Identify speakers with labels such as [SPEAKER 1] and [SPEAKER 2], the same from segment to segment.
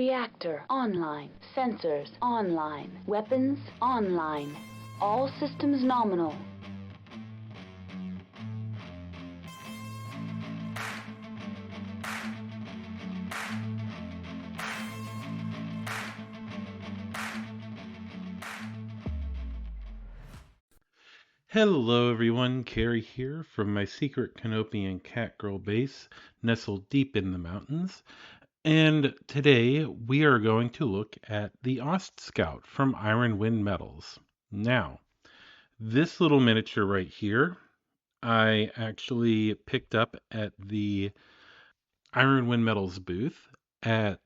[SPEAKER 1] Reactor online. Sensors online. Weapons online. All systems nominal.
[SPEAKER 2] Hello everyone, Carrie here from my secret Canopian Catgirl base nestled deep in the mountains. And today we are going to look at the Ostscout from Ironwind Metals. Now, this little miniature right here, I actually picked up at the Ironwind Metals booth I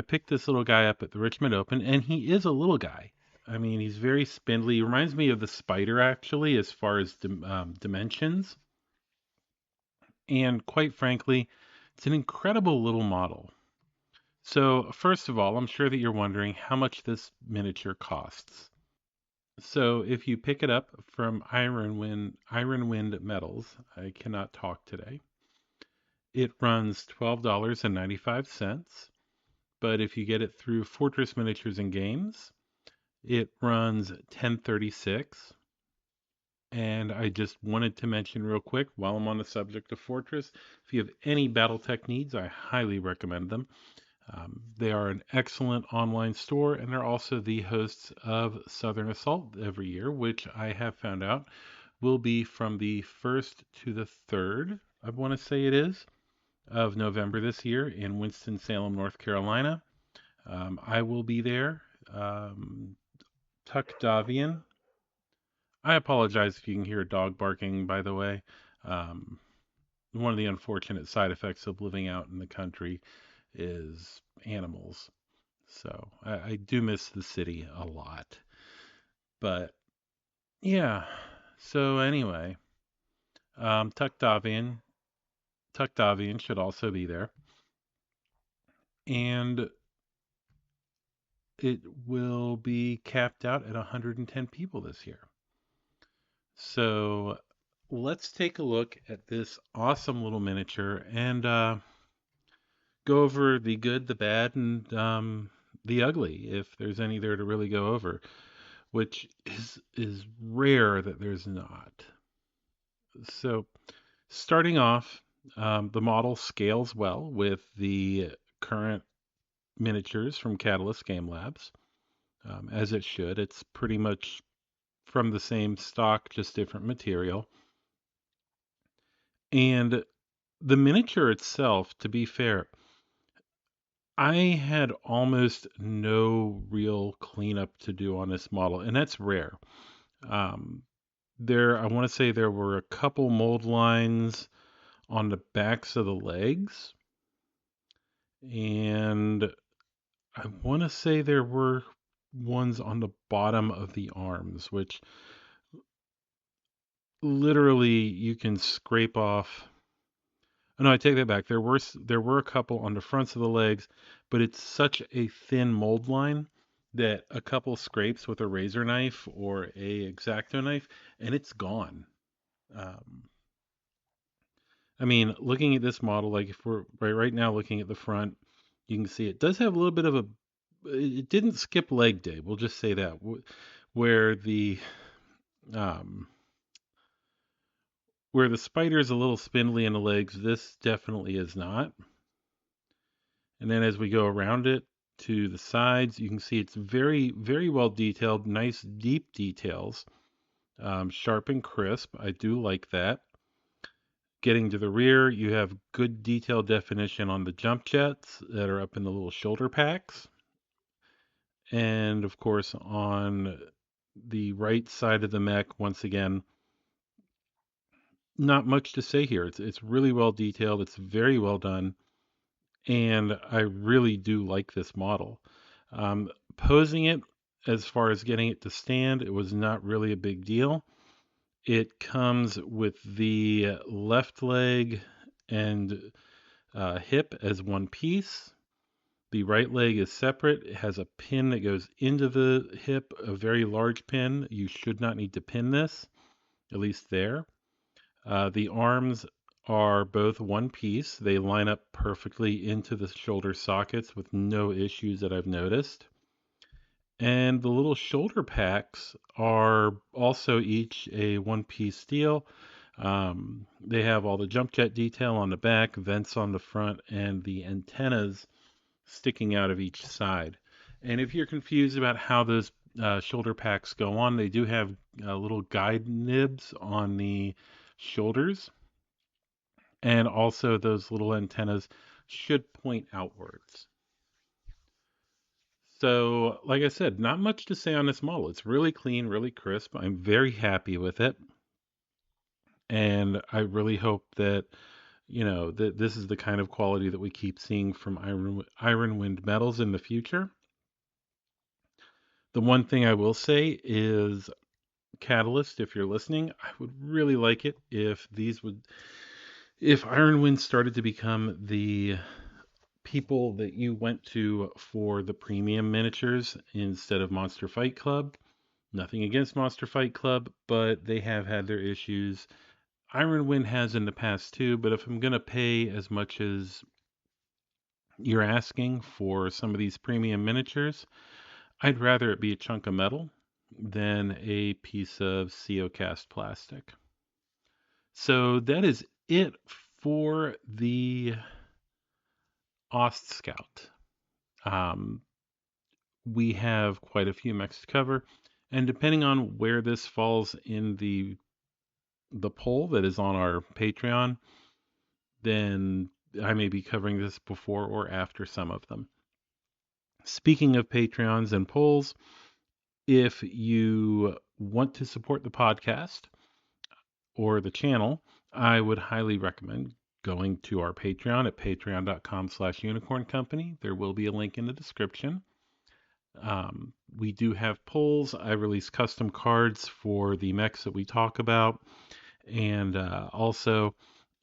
[SPEAKER 2] picked this little guy up at the Richmond Open, and he is a little guy. I mean, he's very spindly. He reminds me of the spider, actually, as far as dimensions. And quite frankly, it's an incredible little model. So, first of all, I'm sure that you're wondering how much this miniature costs. So, if you pick it up from Ironwind Metals, I cannot talk today, it runs $12.95. But if you get it through Fortress Miniatures and Games, it runs $10.36. And I just wanted to mention real quick, while I'm on the subject of Fortress, if you have any BattleTech needs, I highly recommend them. They are an excellent online store, and they're also the hosts of Southern Assault every year, which I have found out will be from the 1st to the 3rd, I want to say it is, of November this year in Winston-Salem, North Carolina. I will be there. Tuck Davian. I apologize if you can hear a dog barking, by the way. One of the unfortunate side effects of living out in the country is animals. So I do miss the city a lot. But yeah, so anyway, Tuck Davian should also be there. And it will be capped out at 110 people this year. So let's take a look at this awesome little miniature and go over the good, the bad, and the ugly, if there's any there to really go over, which is rare that there's not. So starting off, the model scales well with the current miniatures from Catalyst Game Labs, as it should. It's pretty much from the same stock, just different material. And the miniature itself, to be fair, I had almost no real cleanup to do on this model, and that's rare. I want to say there were a couple mold lines on the backs of the legs, and I want to say there were ones on the bottom of the arms, which literally you can scrape off. Oh, no, I take that back. There were a couple on the fronts of the legs, but it's such a thin mold line that a couple scrapes with a razor knife or a X-Acto knife, and it's gone. I mean, looking at this model, like if we're right now looking at the front, you can see it does have a little bit of it didn't skip leg day. We'll just say that, where the spider is a little spindly in the legs, this definitely is not. And then as we go around it to the sides, you can see it's very, very well detailed, nice deep details, sharp and crisp. I do like that. Getting to the rear, you have good detailed definition on the jump jets that are up in the little shoulder packs. And of course, on the right side of the mech, once again, not much to say here. It's really well detailed. It's very well done. And I really do like this model. Posing it, as far as getting it to stand, it was not really a big deal. It comes with the left leg and hip as one piece. The right leg is separate. It has a pin that goes into the hip, a very large pin. You should not need to pin this, at least there. The arms are both one piece. They line up perfectly into the shoulder sockets with no issues that I've noticed. And the little shoulder packs are also each a one-piece deal. They have all the jump jet detail on the back, vents on the front, and the antennas sticking out of each side. And if you're confused about how those shoulder packs go on, they do have little guide nibs on the shoulders, and also those little antennas should point outwards. So, like I said, not much to say on this model. It's really clean, really crisp. I'm very happy with it. And I really hope that, that this is the kind of quality that we keep seeing from Ironwind Metals in the future. The one thing I will say is, Catalyst, if you're listening, I would really like it if Ironwind started to become the people that you went to for the premium miniatures instead of Monster Fight Club. Nothing against Monster Fight Club, but they have had their issues. Ironwind has in the past too, but if I'm going to pay as much as you're asking for some of these premium miniatures, I'd rather it be a chunk of metal than a piece of CO cast plastic. So that is it for the Ostscout. We have quite a few mechs to cover, and depending on where this falls in the poll that is on our Patreon, then I may be covering this before or after some of them. Speaking of Patreons and polls, if you want to support the podcast or the channel, I would highly recommend going to our Patreon at patreon.com/unicorncompany. There will be a link in the description. We do have polls. I release custom cards for the mechs that we talk about. And also,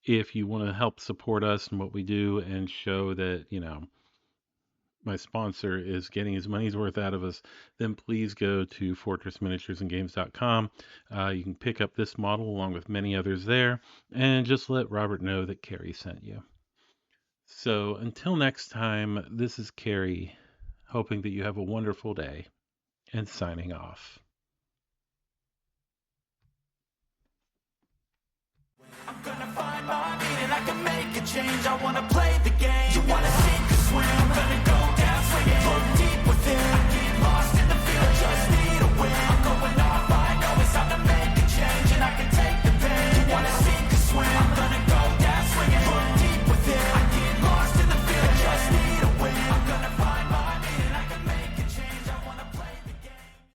[SPEAKER 2] if you want to help support us and what we do and show that, my sponsor is getting his money's worth out of us, then please go to fortressminiaturesandgames.com. You can pick up this model along with many others there, and just let Robert know that Carrie sent you. So until next time, this is Carrie, hoping that you have a wonderful day, and signing off.
[SPEAKER 3] I'm gonna find my meaning, I can make a change. I wanna play the game. You wanna sink or swim? I'm gonna